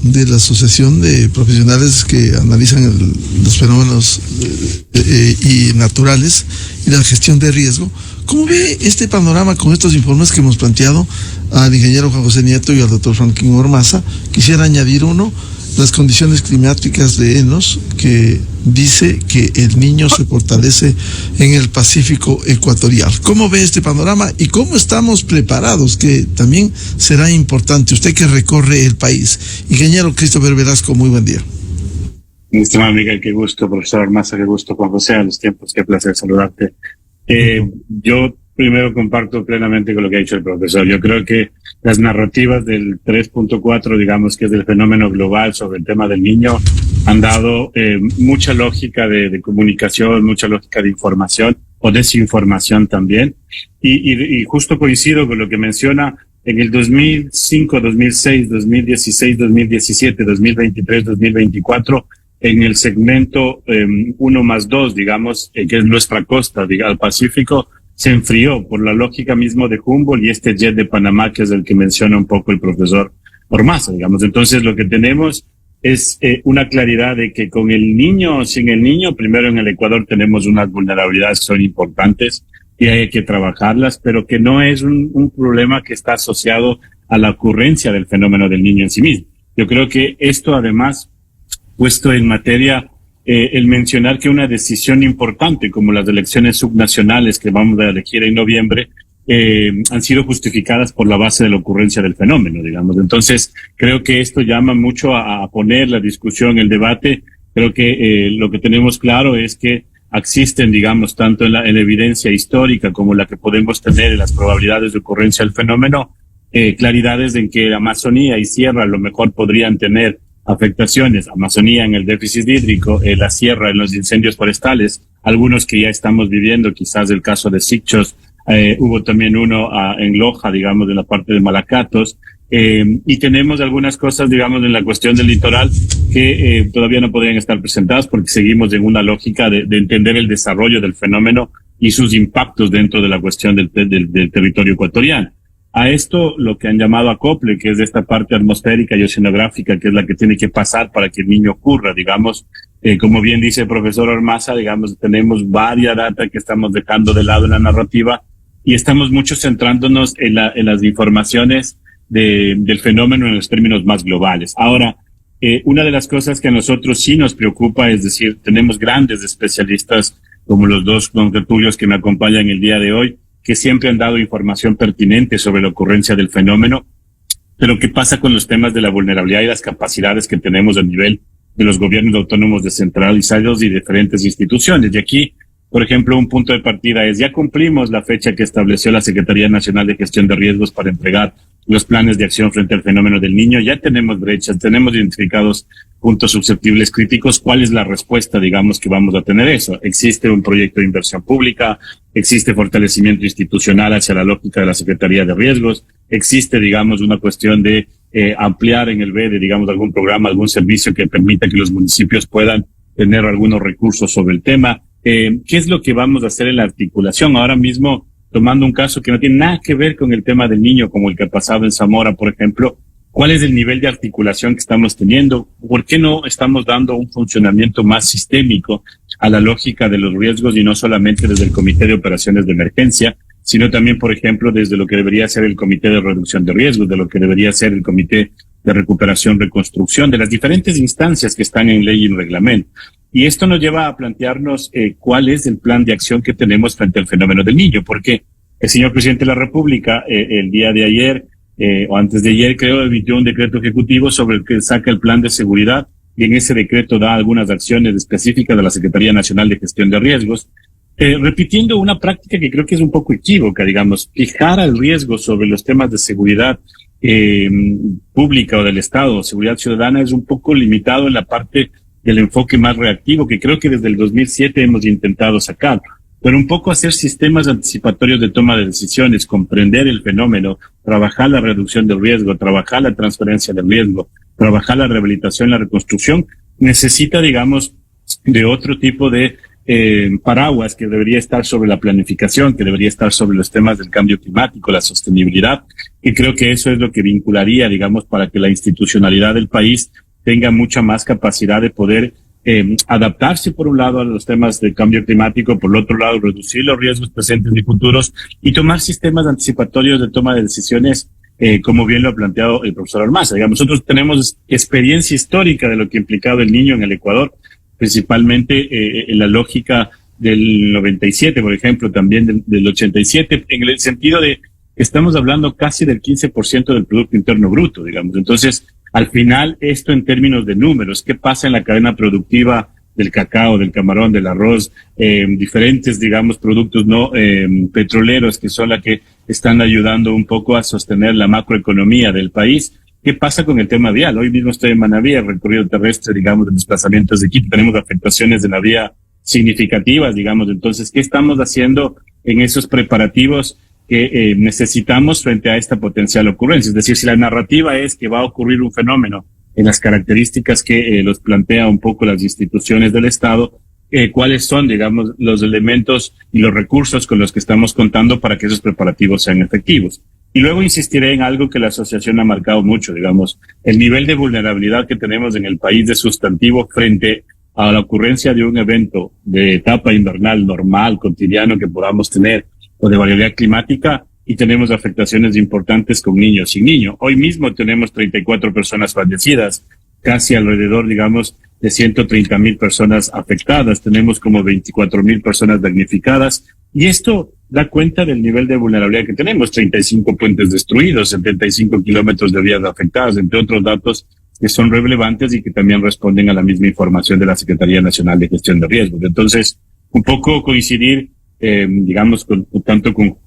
de la Asociación de Profesionales que analizan los fenómenos y naturales y la gestión de riesgo. ¿Cómo ve este panorama con estos informes que hemos planteado al ingeniero Juan José Nieto y al doctor Franklin Ormaza? Quisiera añadir uno, las condiciones climáticas de ENOS, que dice que el Niño se fortalece en el Pacífico ecuatorial. ¿Cómo ve este panorama y cómo estamos preparados? Que también será importante, usted que recorre el país. Ingeniero Christopher Velasco, muy buen día. Mi estimado Miguel, qué gusto, profesor Ormaza, qué gusto, Juan José, a los tiempos, qué placer saludarte. Yo primero comparto plenamente con lo que ha dicho el profesor. Yo creo que las narrativas del 3.4, digamos que es del fenómeno global sobre el tema del niño, han dado mucha lógica de comunicación, mucha lógica de información o desinformación también. Y justo coincido con lo que menciona en el 2005, 2006, 2016, 2017, 2023, 2024, en el segmento 1+2, digamos, que es nuestra costa, al Pacífico, se enfrió por la lógica mismo de Humboldt y este jet de Panamá, que es el que menciona un poco el profesor Ormaza, digamos. Entonces, lo que tenemos es una claridad de que con el niño o sin el niño, primero en el Ecuador tenemos unas vulnerabilidades que son importantes y hay que trabajarlas, pero que no es un problema que está asociado a la ocurrencia del fenómeno del niño en sí mismo. Yo creo que esto, además, puesto en materia, el mencionar que una decisión importante como las elecciones subnacionales que vamos a elegir en noviembre han sido justificadas por la base de la ocurrencia del fenómeno, digamos. Entonces, creo que esto llama mucho a poner la discusión, el debate. Creo que lo que tenemos claro es que existen, digamos, tanto en la evidencia histórica como la que podemos tener en las probabilidades de ocurrencia del fenómeno, claridades en que la Amazonía y Sierra a lo mejor podrían tener afectaciones, Amazonía en el déficit hídrico, la sierra en los incendios forestales, algunos que ya estamos viviendo, quizás el caso de Sichos, hubo también uno en Loja, digamos, en la parte de Malacatos, y tenemos algunas cosas, digamos, en la cuestión del litoral que todavía no podrían estar presentadas porque seguimos en una lógica de entender el desarrollo del fenómeno y sus impactos dentro de la cuestión del territorio ecuatoriano. A esto lo que han llamado acople, que es de esta parte atmosférica y oceanográfica, que es la que tiene que pasar para que el niño ocurra, digamos, como bien dice el profesor Ormaza, digamos, tenemos varias data que estamos dejando de lado en la narrativa y estamos mucho centrándonos en las informaciones del fenómeno en los términos más globales. Ahora, una de las cosas que a nosotros sí nos preocupa, es decir, tenemos grandes especialistas como los dos contertulios que me acompañan el día de hoy, que siempre han dado información pertinente sobre la ocurrencia del fenómeno, pero ¿qué pasa con los temas de la vulnerabilidad y las capacidades que tenemos a nivel de los gobiernos autónomos descentralizados y diferentes instituciones? Y aquí, por ejemplo, un punto de partida es, ya cumplimos la fecha que estableció la Secretaría Nacional de Gestión de Riesgos para entregar los planes de acción frente al fenómeno del niño, ya tenemos brechas, tenemos identificados puntos susceptibles críticos. ¿Cuál es la respuesta, digamos, que vamos a tener eso? Existe un proyecto de inversión pública, existe fortalecimiento institucional hacia la lógica de la Secretaría de Riesgos, existe, digamos, una cuestión de ampliar en el BEDE, digamos, algún programa, algún servicio que permita que los municipios puedan tener algunos recursos sobre el tema. ¿Qué es lo que vamos a hacer en la articulación? Ahora mismo, tomando un caso que no tiene nada que ver con el tema del niño, como el que ha pasado en Zamora, por ejemplo, ¿cuál es el nivel de articulación que estamos teniendo? ¿Por qué no estamos dando un funcionamiento más sistémico a la lógica de los riesgos y no solamente desde el Comité de Operaciones de Emergencia, sino también, por ejemplo, desde lo que debería ser el Comité de Reducción de Riesgos, de lo que debería ser el Comité de Recuperación, Reconstrucción, de las diferentes instancias que están en ley y en reglamento? Y esto nos lleva a plantearnos cuál es el plan de acción que tenemos frente al fenómeno del niño, porque el señor presidente de la República el día de ayer, o antes de ayer, creo, emitió un decreto ejecutivo sobre el que saca el plan de seguridad, y en ese decreto da algunas acciones específicas de la Secretaría Nacional de Gestión de Riesgos, repitiendo una práctica que creo que es un poco equívoca, digamos, fijar al riesgo sobre los temas de seguridad pública o del Estado, seguridad ciudadana, es un poco limitado en la parte del enfoque más reactivo, que creo que desde el 2007 hemos intentado sacar, pero un poco hacer sistemas anticipatorios de toma de decisiones, comprender el fenómeno, trabajar la reducción del riesgo, trabajar la transferencia del riesgo, trabajar la rehabilitación, la reconstrucción, necesita, digamos, de otro tipo de paraguas que debería estar sobre la planificación, que debería estar sobre los temas del cambio climático, la sostenibilidad, y creo que eso es lo que vincularía, digamos, para que la institucionalidad del país tenga mucha más capacidad de poder adaptarse, por un lado, a los temas del cambio climático, por el otro lado, reducir los riesgos presentes y futuros y tomar sistemas anticipatorios de toma de decisiones, como bien lo ha planteado el profesor Ormaza. Digamos, nosotros tenemos experiencia histórica de lo que ha implicado el Niño en el Ecuador, principalmente en la lógica del 97, por ejemplo, también del 87, en el sentido de que estamos hablando casi del 15% del Producto Interno Bruto, digamos. Entonces, al final, esto en términos de números, ¿qué pasa en la cadena productiva del cacao, del camarón, del arroz, diferentes, digamos, productos no petroleros que son las que están ayudando un poco a sostener la macroeconomía del país? ¿Qué pasa con el tema vial? Hoy mismo estoy en Manabí, el recorrido terrestre, digamos, de desplazamientos de Quito. Tenemos afectaciones de la vía significativas, digamos. Entonces, ¿qué estamos haciendo en esos preparativos que necesitamos frente a esta potencial ocurrencia? Es decir, si la narrativa es que va a ocurrir un fenómeno en las características que los plantea un poco las instituciones del Estado, cuáles son, digamos, los elementos y los recursos con los que estamos contando para que esos preparativos sean efectivos. Y luego insistiré en algo que la asociación ha marcado mucho, digamos, el nivel de vulnerabilidad que tenemos en el país de sustantivo frente a la ocurrencia de un evento de etapa invernal normal, cotidiano que podamos tener, o de variabilidad climática, y tenemos afectaciones importantes con niños y niños. Hoy mismo tenemos 34 personas fallecidas, casi alrededor, digamos, de 130,000 personas afectadas. Tenemos como 24,000 personas damnificadas. Y esto da cuenta del nivel de vulnerabilidad que tenemos. 35 puentes destruidos, 75 kilómetros de vías afectadas, entre otros datos que son relevantes y que también responden a la misma información de la Secretaría Nacional de Gestión de Riesgos. Entonces, un poco coincidir, digamos, tanto con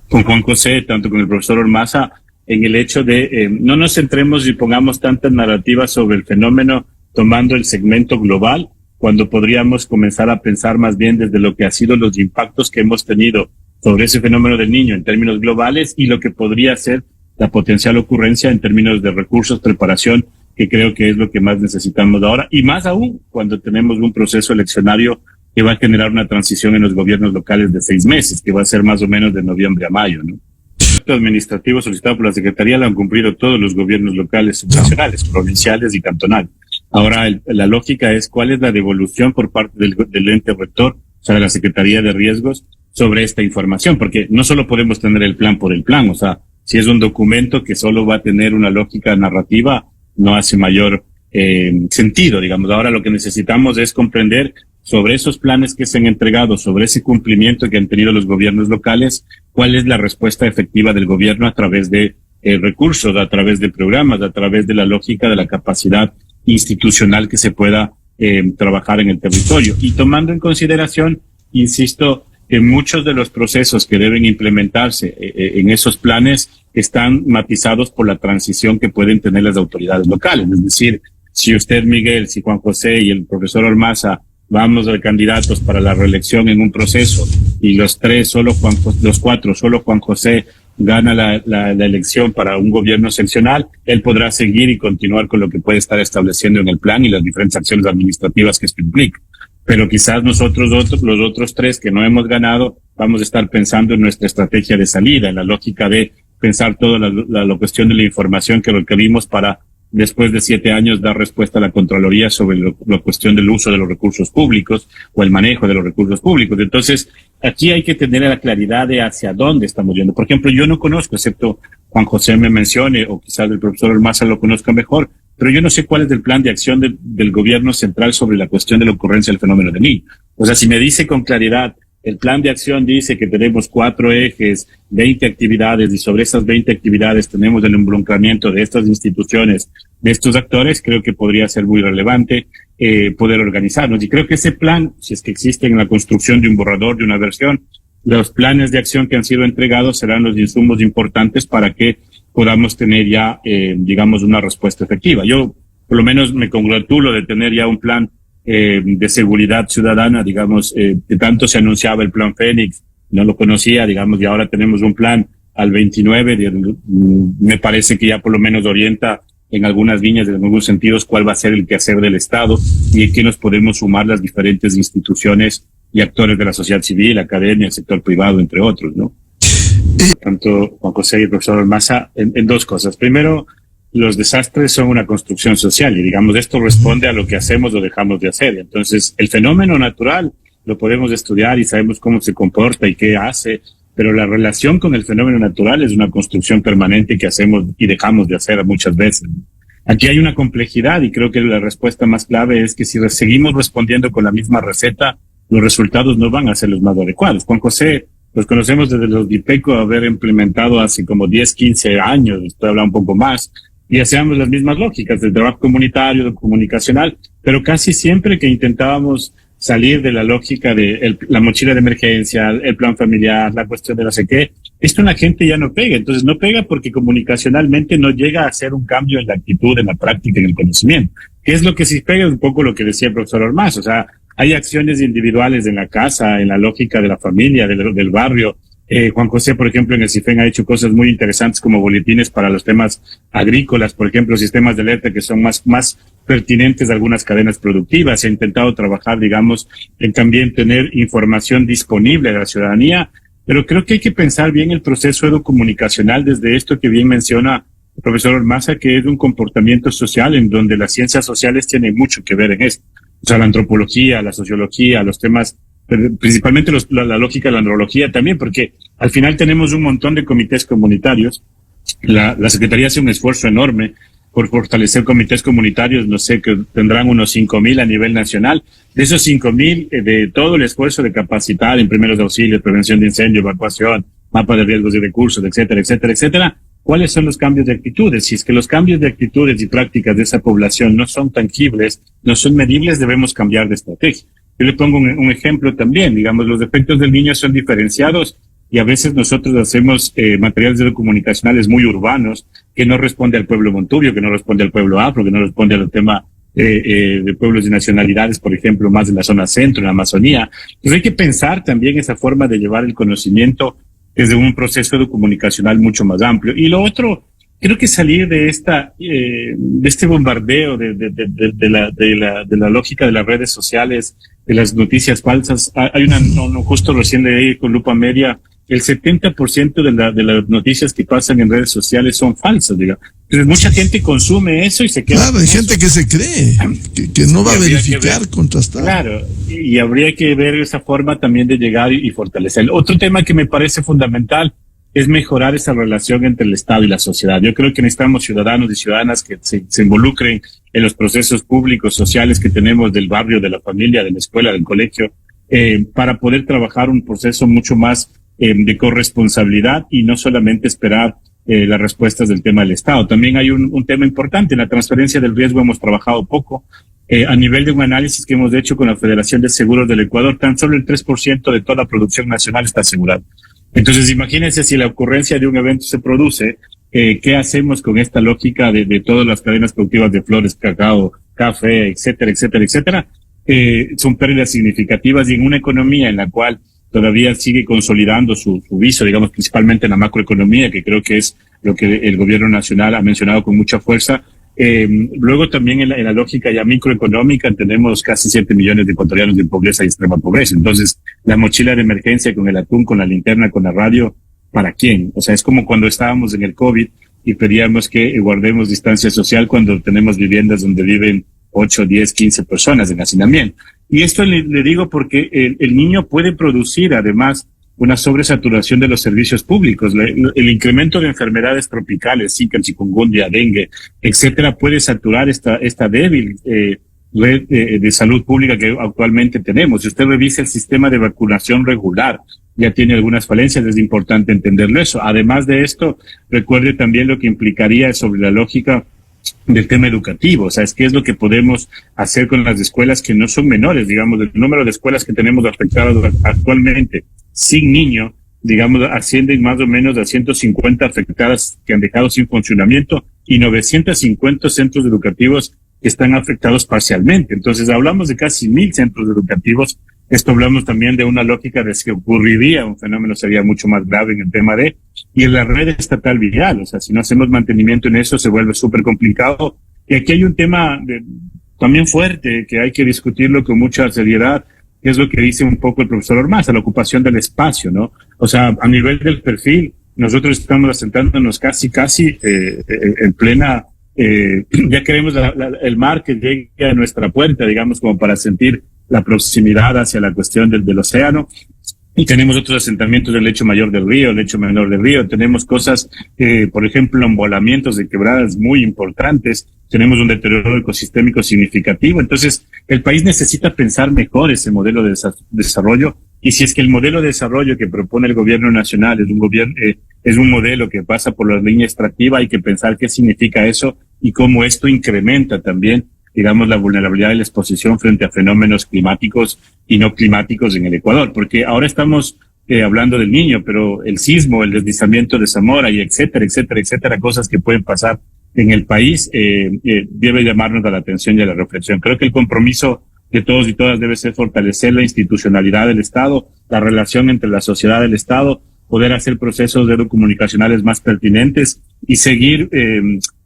Juan José, tanto con el profesor Ormaza, en el hecho de no nos centremos y pongamos tantas narrativas sobre el fenómeno tomando el segmento global, cuando podríamos comenzar a pensar más bien desde lo que ha sido los impactos que hemos tenido sobre ese fenómeno del niño en términos globales y lo que podría ser la potencial ocurrencia en términos de recursos, preparación, que creo que es lo que más necesitamos ahora, y más aún cuando tenemos un proceso eleccionario que va a generar una transición en los gobiernos locales de 6 meses, que va a ser más o menos de noviembre a mayo, ¿no? El acto administrativo solicitado por la Secretaría lo han cumplido todos los gobiernos locales, nacionales, provinciales y cantonales. Ahora, la lógica es cuál es la devolución por parte del ente rector, o sea, de la Secretaría de Riesgos, sobre esta información, porque no solo podemos tener el plan por el plan, o sea, si es un documento que solo va a tener una lógica narrativa, no hace mayor sentido, digamos. Ahora lo que necesitamos es comprender sobre esos planes que se han entregado, sobre ese cumplimiento que han tenido los gobiernos locales, cuál es la respuesta efectiva del gobierno a través de recursos, a través de programas, a través de la lógica de la capacidad institucional que se pueda trabajar en el territorio. Y tomando en consideración, insisto, que muchos de los procesos que deben implementarse en esos planes están matizados por la transición que pueden tener las autoridades locales. Es decir, si usted, Miguel, si Juan José y el profesor Ormaza vamos de candidatos para la reelección en un proceso y los cuatro, solo Juan José gana la elección para un gobierno seccional, él podrá seguir y continuar con lo que puede estar estableciendo en el plan y las diferentes acciones administrativas que esto implica. Pero quizás los otros tres que no hemos ganado, vamos a estar pensando en nuestra estrategia de salida, en la lógica de pensar toda la cuestión de la información que requerimos para, después de 7 años, dar respuesta a la Contraloría sobre la cuestión del uso de los recursos públicos o el manejo de los recursos públicos. Entonces, aquí hay que tener la claridad de hacia dónde estamos yendo. Por ejemplo, yo no conozco, excepto Juan José me mencione, o quizás el profesor Ormaza lo conozca mejor, pero yo no sé cuál es el plan de acción del gobierno central sobre la cuestión de la ocurrencia del fenómeno del niño. O sea, si me dice con claridad, el plan de acción dice que tenemos 4 ejes, 20 actividades, y sobre esas 20 actividades tenemos el involucramiento de estas instituciones, de estos actores, creo que podría ser muy relevante poder organizarnos. Y creo que ese plan, si es que existe en la construcción de un borrador, de una versión, los planes de acción que han sido entregados serán los insumos importantes para que podamos tener ya, digamos, una respuesta efectiva. Yo, por lo menos, me congratulo de tener ya un plan de seguridad ciudadana, digamos, que tanto se anunciaba el plan Fénix, no lo conocía, digamos, y ahora tenemos un plan al 29, me parece que ya por lo menos orienta en algunas líneas, en algunos sentidos, cuál va a ser el quehacer del Estado y en qué nos podemos sumar las diferentes instituciones y actores de la sociedad civil, academia, el sector privado, entre otros, ¿no? Tanto Juan José y el profesor Ormaza en dos cosas. Primero, los desastres son una construcción social y, digamos, esto responde a lo que hacemos o dejamos de hacer. Entonces, el fenómeno natural lo podemos estudiar y sabemos cómo se comporta y qué hace, pero la relación con el fenómeno natural es una construcción permanente que hacemos y dejamos de hacer muchas veces. Aquí hay una complejidad y creo que la respuesta más clave es que si seguimos respondiendo con la misma receta, los resultados no van a ser los más adecuados. Juan José, los conocemos desde los DIPECO, haber implementado hace como 10, 15 años, estoy hablando un poco más, y hacíamos las mismas lógicas del trabajo comunitario, del comunicacional, pero casi siempre que intentábamos salir de la lógica de la mochila de emergencia, el plan familiar, la cuestión de la sé qué, esto en la gente ya no pega. Entonces no pega porque comunicacionalmente no llega a hacer un cambio en la actitud, en la práctica, en el conocimiento. ¿Qué es lo que sí pega? Un poco lo que decía el profesor Ormaz. O sea, hay acciones individuales en la casa, en la lógica de la familia, del barrio. Juan José, por ejemplo, en el CIFEN ha hecho cosas muy interesantes como boletines para los temas agrícolas, por ejemplo, sistemas de alerta que son más pertinentes a algunas cadenas productivas. Se ha intentado trabajar, digamos, en también tener información disponible a la ciudadanía, pero creo que hay que pensar bien el proceso educomunicacional desde esto que bien menciona el profesor Ormaza, que es un comportamiento social en donde las ciencias sociales tienen mucho que ver en esto. O sea, la antropología, la sociología, los temas, principalmente la lógica de la neurología también, porque al final tenemos un montón de comités comunitarios. La Secretaría hace un esfuerzo enorme por fortalecer comités comunitarios, no sé, que tendrán unos 5,000 a nivel nacional. De esos 5,000, de todo el esfuerzo de capacitar en primeros auxilios, prevención de incendio, evacuación, mapa de riesgos y recursos, etcétera, etcétera, etcétera, ¿cuáles son los cambios de actitudes? Si es que los cambios de actitudes y prácticas de esa población no son tangibles, no son medibles, debemos cambiar de estrategia. Yo le pongo un ejemplo también, digamos, los efectos del niño son diferenciados y a veces nosotros hacemos materiales educomunicacionales muy urbanos que no responde al pueblo montubio, que no responde al pueblo afro, que no responde al tema de pueblos y nacionalidades, por ejemplo, más en la zona centro, en la Amazonía. Entonces hay que pensar también esa forma de llevar el conocimiento desde un proceso educomunicacional mucho más amplio. Y lo otro, creo que salir de este bombardeo de la lógica de las redes sociales, de las noticias falsas. Hay justo recién leí con Lupa Media, el 70% de las noticias que pasan en redes sociales son falsas, digamos. Entonces mucha gente consume eso y se queda. Claro, hay gente que se cree, que no va a verificar, contrastar. Claro, y habría que ver esa forma también de llegar y fortalecer. Otro tema que me parece fundamental es mejorar esa relación entre el Estado y la sociedad. Yo creo que necesitamos ciudadanos y ciudadanas que se involucren en los procesos públicos, sociales que tenemos del barrio, de la familia, de la escuela, del colegio, para poder trabajar un proceso mucho más de corresponsabilidad y no solamente esperar las respuestas del tema del Estado. También hay un tema importante. En la transferencia del riesgo hemos trabajado poco. A nivel de un análisis que hemos hecho con la Federación de Seguros del Ecuador, tan solo el 3% de toda la producción nacional está asegurada. Entonces, imagínense si la ocurrencia de un evento se produce, ¿qué hacemos con esta lógica de todas las cadenas productivas de flores, cacao, café, etcétera, etcétera, etcétera? Son pérdidas significativas y en una economía en la cual todavía sigue consolidando su viso, digamos, principalmente en la macroeconomía, que creo que es lo que el gobierno nacional ha mencionado con mucha fuerza. Luego también en la lógica ya microeconómica tenemos casi 7 millones de ecuatorianos en pobreza y extrema pobreza. Entonces, la mochila de emergencia con el atún, con la linterna, con la radio, ¿para quién? O sea, es como cuando estábamos en el COVID y pedíamos que guardemos distancia social cuando tenemos viviendas donde viven 8, 10, 15 personas en hacinamiento. Y esto le digo porque el niño puede producir además una sobresaturación de los servicios públicos. El incremento de enfermedades tropicales, Zika, chikungunya, dengue, etcétera, puede saturar esta débil red de salud pública que actualmente tenemos. Si usted revisa el sistema de vacunación regular, ya tiene algunas falencias, es importante entenderlo eso. Además de esto, recuerde también lo que implicaría sobre la lógica del tema educativo, o sea, qué es lo que podemos hacer con las escuelas que no son menores, digamos, el número de escuelas que tenemos afectadas actualmente sin niño, digamos, ascienden más o menos a 150 afectadas que han dejado sin funcionamiento y 950 centros educativos que están afectados parcialmente. Entonces, hablamos de casi 1,000 centros educativos Esto hablamos también de una lógica de si ocurriría un fenómeno sería mucho más grave en el tema y en la red estatal vial. O sea, si no hacemos mantenimiento en eso se vuelve súper complicado. Y aquí hay un tema también fuerte que hay que discutirlo con mucha seriedad, que es lo que dice un poco el profesor Ormaza, la ocupación del espacio, ¿no? O sea, a nivel del perfil, nosotros estamos asentándonos casi en plena, ya queremos el mar que llegue a nuestra puerta, digamos, como para sentir la proximidad hacia la cuestión del océano. Y tenemos otros asentamientos del lecho mayor del río, el lecho menor del río. Tenemos cosas, por ejemplo, embolamientos de quebradas muy importantes. Tenemos un deterioro ecosistémico significativo. Entonces, el país necesita pensar mejor ese modelo de desarrollo. Y si es que el modelo de desarrollo que propone el gobierno nacional es un modelo que pasa por la línea extractiva, hay que pensar qué significa eso y cómo esto incrementa también, digamos, la vulnerabilidad y la exposición frente a fenómenos climáticos y no climáticos en el Ecuador, porque ahora estamos hablando del Niño, pero el sismo, el deslizamiento de Zamora y etcétera, cosas que pueden pasar en el país, debe llamarnos a la atención y a la reflexión. Creo que el compromiso de todos y todas debe ser fortalecer la institucionalidad del Estado, la relación entre la sociedad y el Estado, poder hacer procesos comunicacionales más pertinentes y seguir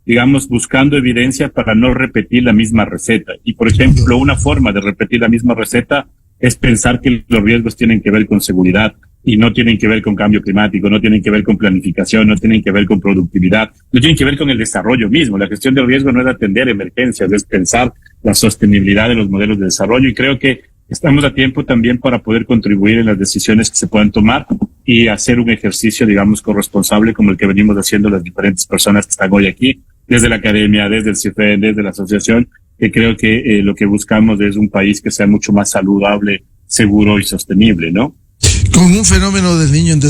digamos, buscando evidencia para no repetir la misma receta. Y, por ejemplo, una forma de repetir la misma receta es pensar que los riesgos tienen que ver con seguridad y no tienen que ver con cambio climático, no tienen que ver con planificación, no tienen que ver con productividad, no tienen que ver con el desarrollo mismo. La gestión del riesgo no es atender emergencias, es pensar la sostenibilidad de los modelos de desarrollo, y creo que estamos a tiempo también para poder contribuir en las decisiones que se puedan tomar y hacer un ejercicio, digamos, corresponsable como el que venimos haciendo las diferentes personas que están hoy aquí, desde la academia, desde el CIFEN, desde la asociación, que creo que lo que buscamos es un país que sea mucho más saludable, seguro y sostenible, ¿no? Con un fenómeno del Niño en desarrollo